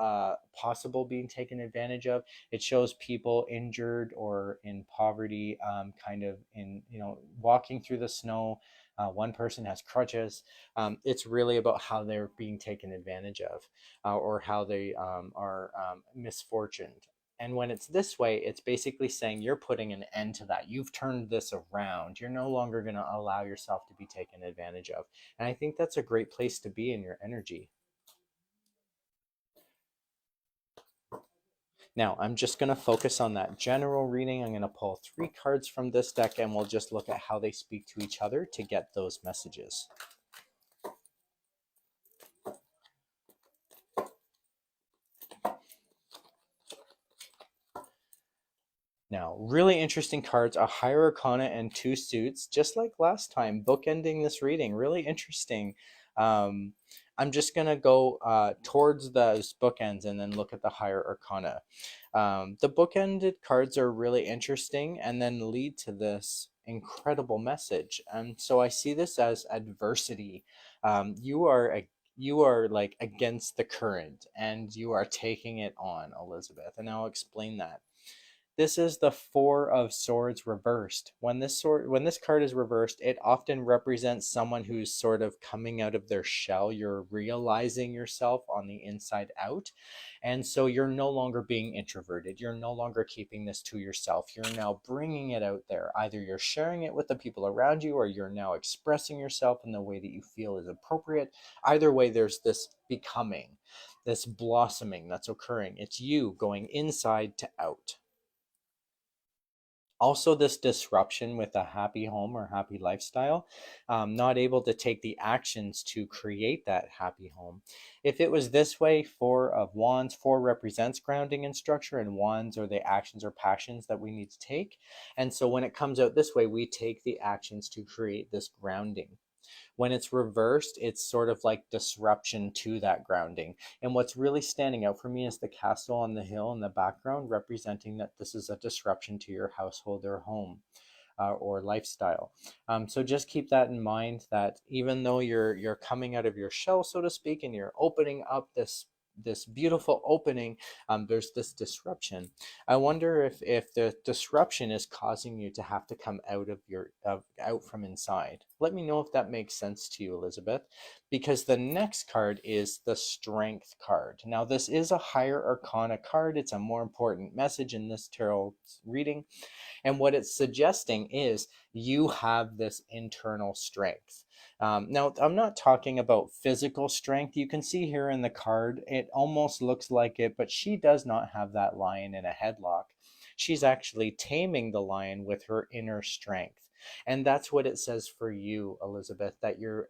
possible being taken advantage of. It shows people injured or in poverty, kind of in, walking through the snow. One person has crutches. It's really about how they're being taken advantage of, or how they are misfortuned. And when it's this way, it's basically saying you're putting an end to that. You've turned this around. You're no longer going to allow yourself to be taken advantage of. And I think that's a great place to be in your energy. Now, I'm just going to focus on that general reading. I'm going to pull 3 cards from this deck, and we'll just look at how they speak to each other to get those messages. Now, really interesting cards, a Higher Arcana and 2 suits, just like last time, bookending this reading. Really interesting. Um, I'm just going to go towards those bookends and then look at the Higher Arcana. The bookended cards are really interesting and then lead to this incredible message. And so I see this as adversity. You are like against the current and you are taking it on, Elizabeth. And I'll explain that. This is the Four of Swords reversed. When this card is reversed, it often represents someone who's sort of coming out of their shell. You're realizing yourself on the inside out. And so you're no longer being introverted. You're no longer keeping this to yourself. You're now bringing it out there. Either you're sharing it with the people around you or you're now expressing yourself in the way that you feel is appropriate. Either way, there's this becoming, this blossoming that's occurring. It's you going inside to out. Also, this disruption with a happy home or happy lifestyle, not able to take the actions to create that happy home. If it was this way, 4 of Wands, 4 represents grounding and structure, and Wands are the actions or passions that we need to take. And so when it comes out this way, we take the actions to create this grounding. When it's reversed, it's sort of like disruption to that grounding. And what's really standing out for me is the castle on the hill in the background, representing that this is a disruption to your household or home. Or lifestyle. So just keep that in mind, that even though you're coming out of your shell, so to speak, and you're opening up this beautiful opening, there's this disruption. I wonder if the disruption is causing you to have to come out of out from inside. Let me know if that makes sense to you, Elizabeth, because the next card is the Strength card. Now, this is a Higher Arcana card. It's a more important message in this tarot reading. And what it's suggesting is you have this internal strength. Now, I'm not talking about physical strength. You can see here in the card, it almost looks like it, but she does not have that lion in a headlock. She's actually taming the lion with her inner strength. And that's what it says for you, Elizabeth, that you're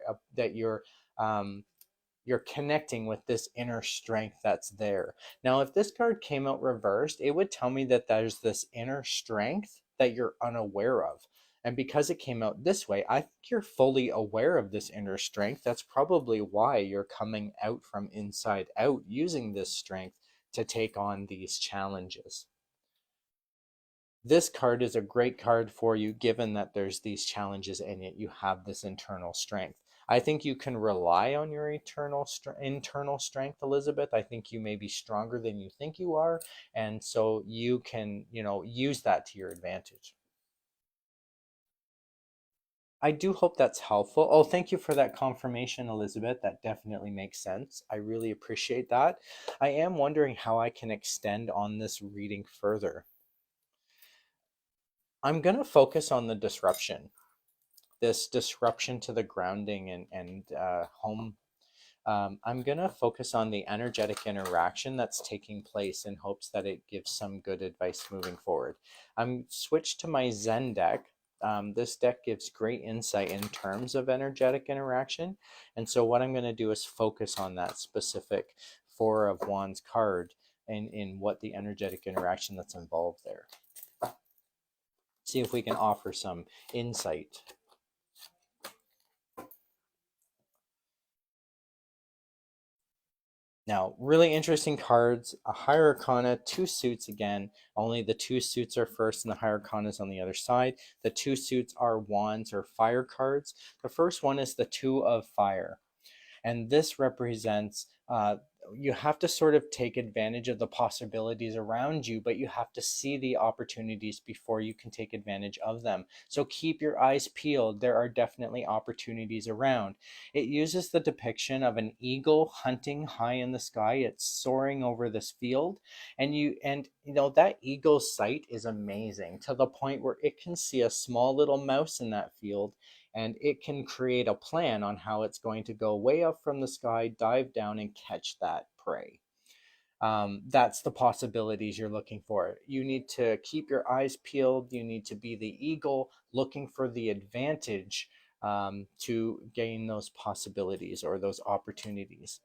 connecting with this inner strength that's there. Now, if this card came out reversed, it would tell me that there's this inner strength that you're unaware of. And because it came out this way, I think you're fully aware of this inner strength. That's probably why you're coming out from inside out using this strength to take on these challenges. This card is a great card for you, given that there's these challenges and yet you have this internal strength. I think you can rely on your internal strength, Elizabeth. I think you may be stronger than you think you are, and so you can, use that to your advantage. I do hope that's helpful. Oh, thank you for that confirmation, Elizabeth. That definitely makes sense. I really appreciate that. I am wondering how I can extend on this reading further. I'm going to focus on the disruption, this disruption to the grounding and home. I'm going to focus on the energetic interaction that's taking place in hopes that it gives some good advice moving forward. I'm switched to my Zen deck. This deck gives great insight in terms of energetic interaction. And so what I'm going to do is focus on that specific Four of Wands card and in what the energetic interaction that's involved there. See if we can offer some insight. Now, really interesting cards, a Higher Arcana, 2 suits again, only the 2 suits are first and the Higher Arcana is on the other side. The 2 suits are Wands or Fire cards. The first one is the 2 of Fire. And this represents you have to sort of take advantage of the possibilities around you, but you have to see the opportunities before you can take advantage of them. So keep your eyes peeled. There are definitely opportunities around. It uses the depiction of an eagle hunting high in the sky. It's soaring over this field, and that eagle's sight is amazing, to the point where it can see a small little mouse in that field, and it can create a plan on how it's going to go way up from the sky, dive down, and catch that prey. That's the possibilities you're looking for. You need to keep your eyes peeled. You need to be the eagle looking for the advantage, to gain those possibilities or those opportunities.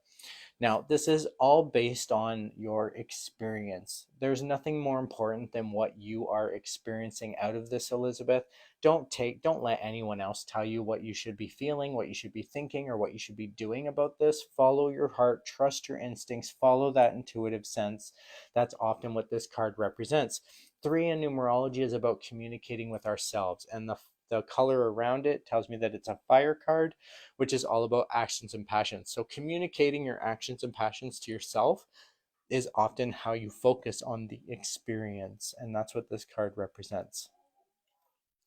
Now, this is all based on your experience. There's nothing more important than what you are experiencing out of this, Elizabeth. Don't let anyone else tell you what you should be feeling, what you should be thinking, or what you should be doing about this. Follow your heart, trust your instincts, follow that intuitive sense. That's often what this card represents. 3 in numerology is about communicating with ourselves, and the color around it tells me that it's a fire card, which is all about actions and passions. So communicating your actions and passions to yourself is often how you focus on the experience, and that's what this card represents.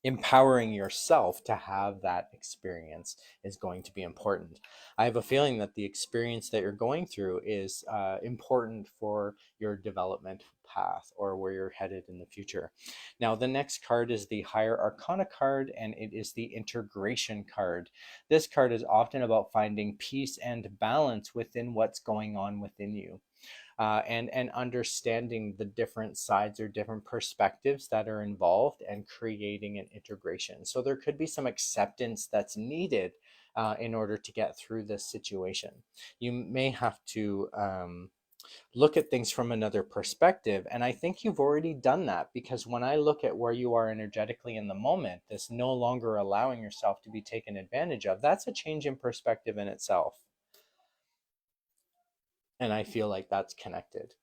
Empowering yourself to have that experience is going to be important. I have a feeling that the experience that you're going through is important for your development path or where you're headed in the future. Now, the next card is the Higher Arcana card, and it is the Integration card. This card is often about finding peace and balance within what's going on within you, and understanding the different sides or different perspectives that are involved and creating an integration. So there could be some acceptance that's needed in order to get through this situation. You may have to look at things from another perspective. And I think you've already done that, because when I look at where you are energetically in the moment, this no longer allowing yourself to be taken advantage of, that's a change in perspective in itself. And I feel like that's connected.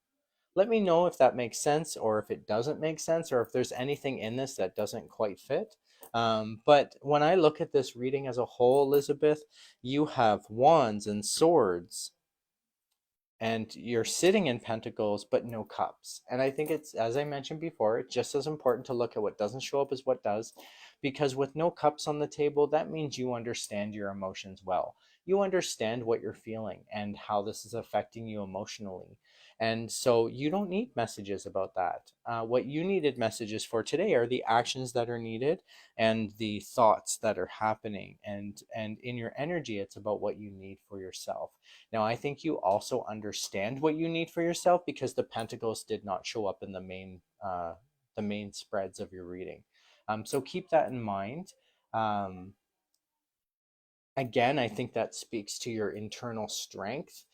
Let me know if that makes sense, or if it doesn't make sense, or if there's anything in this that doesn't quite fit. But when I look at this reading as a whole, Elizabeth, you have wands and swords, and you're sitting in pentacles but no cups. And I think it's, as I mentioned before, it's just as important to look at what doesn't show up as what does, because with no cups on the table, that means you understand your emotions well. You understand what you're feeling and how this is affecting you emotionally, and so you don't need messages about that. What you needed messages for today are the actions that are needed and the thoughts that are happening, and in your energy, it's about what you need for yourself. Now, I think you also understand what you need for yourself, because the pentacles did not show up in the main spreads of your reading. So keep that in mind. Um, Again, I think that speaks to your internal strength.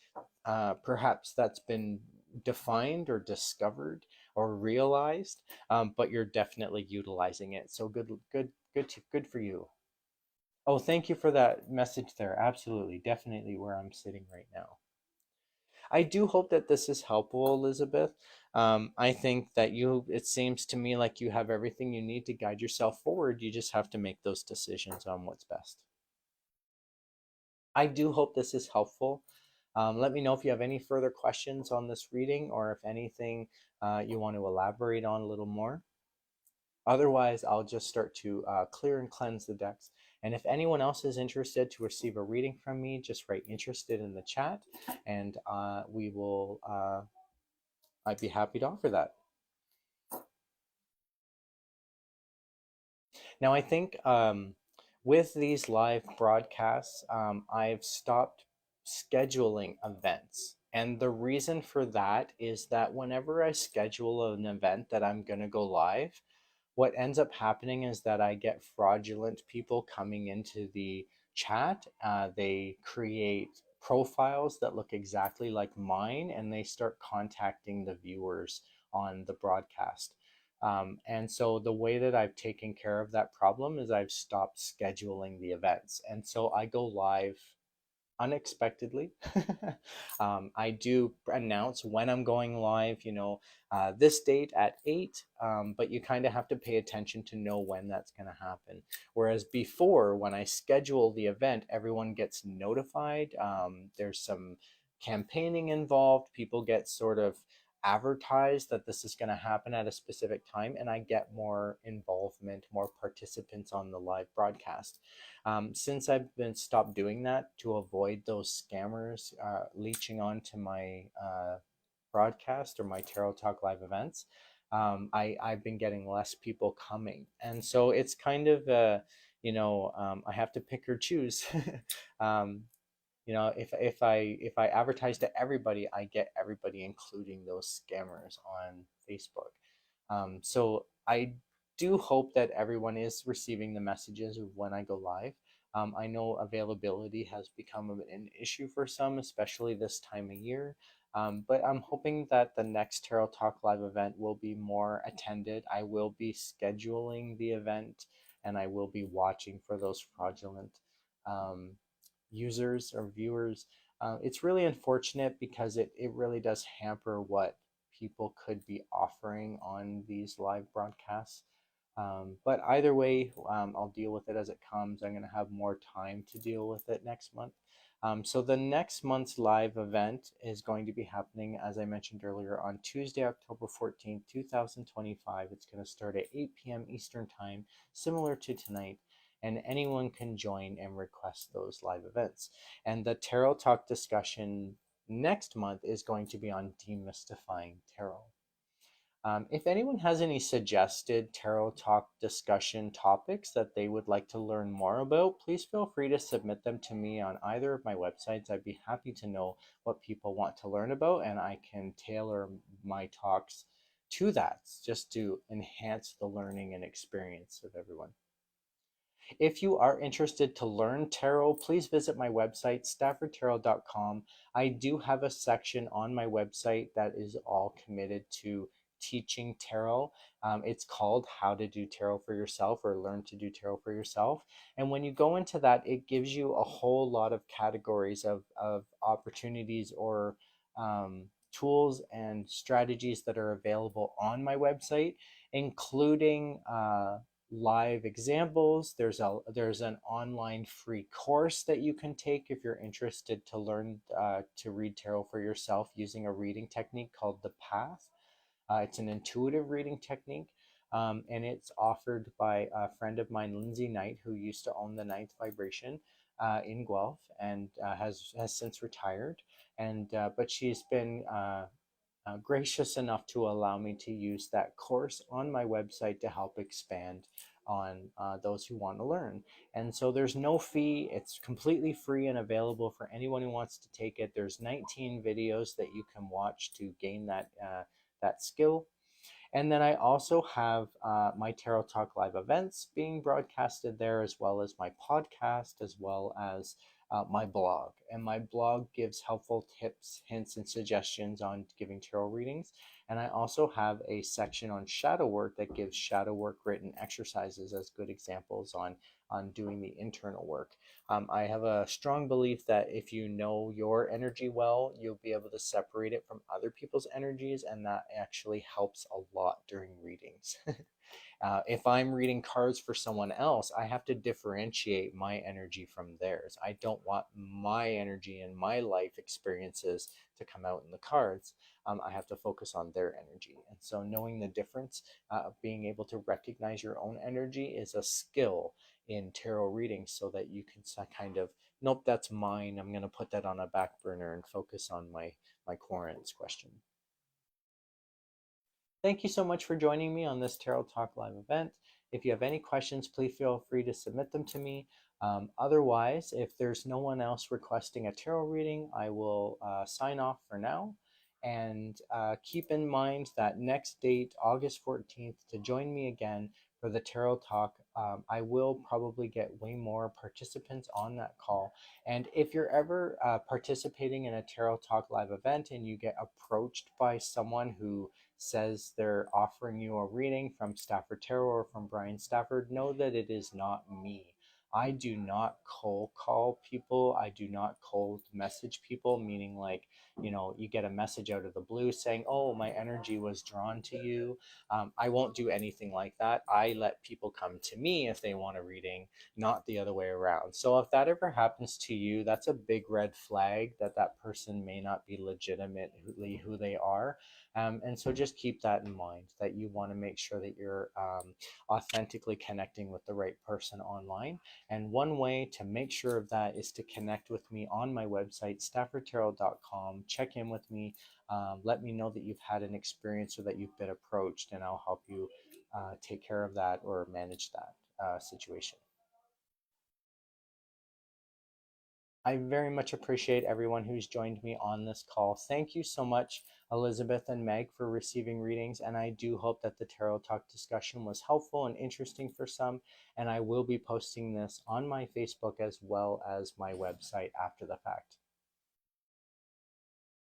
Perhaps that's been defined or discovered or realized, but you're definitely utilizing it. So good for you. Oh, thank you for that message there. Absolutely, definitely where I'm sitting right now. I do hope that this is helpful, Elizabeth. I think that it seems to me like you have everything you need to guide yourself forward. You just have to make those decisions on what's best. I do hope this is helpful. Let me know if you have any further questions on this reading, or if anything you want to elaborate on a little more. Otherwise, I'll just start to clear and cleanse the decks. And if anyone else is interested to receive a reading from me, just write interested in the chat, and I'd be happy to offer that. Now, I think with these live broadcasts, I've stopped scheduling events. And the reason for that is that whenever I schedule an event that I'm going to go live, what ends up happening is that I get fraudulent people coming into the chat. They create profiles that look exactly like mine, and they start contacting the viewers on the broadcast. And so the way that I've taken care of that problem is I've stopped scheduling the events. And so I go live unexpectedly. I do announce when I'm going live, this date at 8, but you kind of have to pay attention to know when that's going to happen. Whereas before, when I schedule the event, everyone gets notified. There's some campaigning involved. People get sort of advertised that this is going to happen at a specific time, and I get more involvement, more participants on the live broadcast. Since I've been stopped doing that to avoid those scammers leeching onto my broadcast or my Tarot Talk live events, I've been getting less people coming, and so it's kind of I have to pick or choose. um, if I advertise to everybody, I get everybody, including those scammers on Facebook. So I do hope that everyone is receiving the messages of when I go live. I know availability has become an issue for some, especially this time of year. But I'm hoping that the next Tarot Talk Live event will be more attended. I will be scheduling the event, and I will be watching for those fraudulent um, users or viewers. It's really unfortunate because it really does hamper what people could be offering on these live broadcasts. But either way, I'll deal with it as it comes. I'm going to have more time to deal with it next month. So the next month's live event is going to be happening, as I mentioned earlier, on Tuesday, October 14th, 2025. It's going to start at 8 p.m. Eastern Time, similar to tonight, and anyone can join and request those live events. And the Tarot Talk discussion next month is going to be on demystifying tarot. If anyone has any suggested Tarot Talk discussion topics that they would like to learn more about, please feel free to submit them to me on either of my websites. I'd be happy to know what people want to learn about, and I can tailor my talks to that just to enhance the learning and experience of everyone. If you are interested to learn tarot, please visit my website, staffordtarot.com. I do have a section on my website that is all committed to teaching tarot. It's called How to Do Tarot for Yourself, or Learn to Do Tarot for Yourself. And when you go into that, it gives you a whole lot of categories of opportunities or tools and strategies that are available on my website, including live examples. There's an online free course that you can take if you're interested to learn to read tarot for yourself using a reading technique called the Path. It's an intuitive reading technique, and it's offered by a friend of mine, Lindsay Knight, who used to own the Ninth Vibration in Guelph, and has since retired. And but she's been gracious enough to allow me to use that course on my website to help expand on those who want to learn. And so there's no fee. It's completely free and available for anyone who wants to take it. There's 19 videos that you can watch to gain that skill. And then I also have my Tarot Talk live events being broadcasted there, as well as my podcast, as well as my blog. And my blog gives helpful tips, hints, and suggestions on giving tarot readings. And I also have a section on shadow work that gives shadow work written exercises as good examples on doing the internal work. I have a strong belief that if you know your energy well, you'll be able to separate it from other people's energies, and that actually helps a lot during readings. If I'm reading cards for someone else, I have to differentiate my energy from theirs. I don't want my energy and my life experiences to come out in the cards. I have to focus on their energy. And so knowing the difference, being able to recognize your own energy is a skill in tarot reading, so that you can kind of, nope, that's mine. I'm going to put that on a back burner and focus on my client's question. Thank you so much for joining me on this Tarot Talk live event. If you have any questions, please feel free to submit them to me. Otherwise, if there's no one else requesting a tarot reading, I will sign off for now. And keep in mind that next date, August 14th, to join me again for the Tarot Talk. I will probably get way more participants on that call. And if you're ever participating in a Tarot Talk live event and you get approached by someone who says they're offering you a reading from Stafford Tarot or from Bryan Stafford, know that it is not me. I do not cold call people. I do not cold message people, meaning like, you get a message out of the blue saying, oh, my energy was drawn to you. I won't do anything like that. I let people come to me if they want a reading, not the other way around. So if that ever happens to you, that's a big red flag that that person may not be legitimately who they are. And so just keep that in mind, that you want to make sure that you're authentically connecting with the right person online. And one way to make sure of that is to connect with me on my website, staffordtarot.com. Check in with me. Let me know that you've had an experience or that you've been approached, and I'll help you take care of that or manage that situation. I very much appreciate everyone who's joined me on this call. Thank you so much, Elizabeth and Meg, for receiving readings. And I do hope that the Tarot Talk discussion was helpful and interesting for some. And I will be posting this on my Facebook as well as my website after the fact.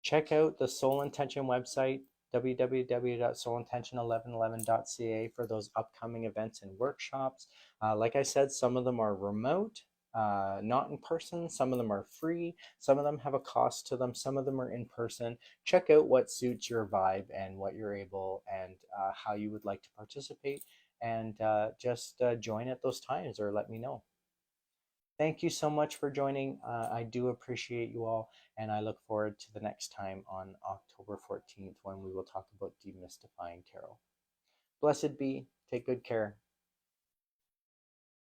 Check out the Soul Intention website, www.soulintention1111.ca, for those upcoming events and workshops. Like I said, some of them are remote, not in person. Some of them are free. Some of them have a cost to them. Some of them are in person. Check out what suits your vibe and what you're able, and how you would like to participate. And just join at those times or let me know. Thank you so much for joining. I do appreciate you all, and I look forward to the next time on October 14th when we will talk about demystifying tarot. Blessed be. Take good care.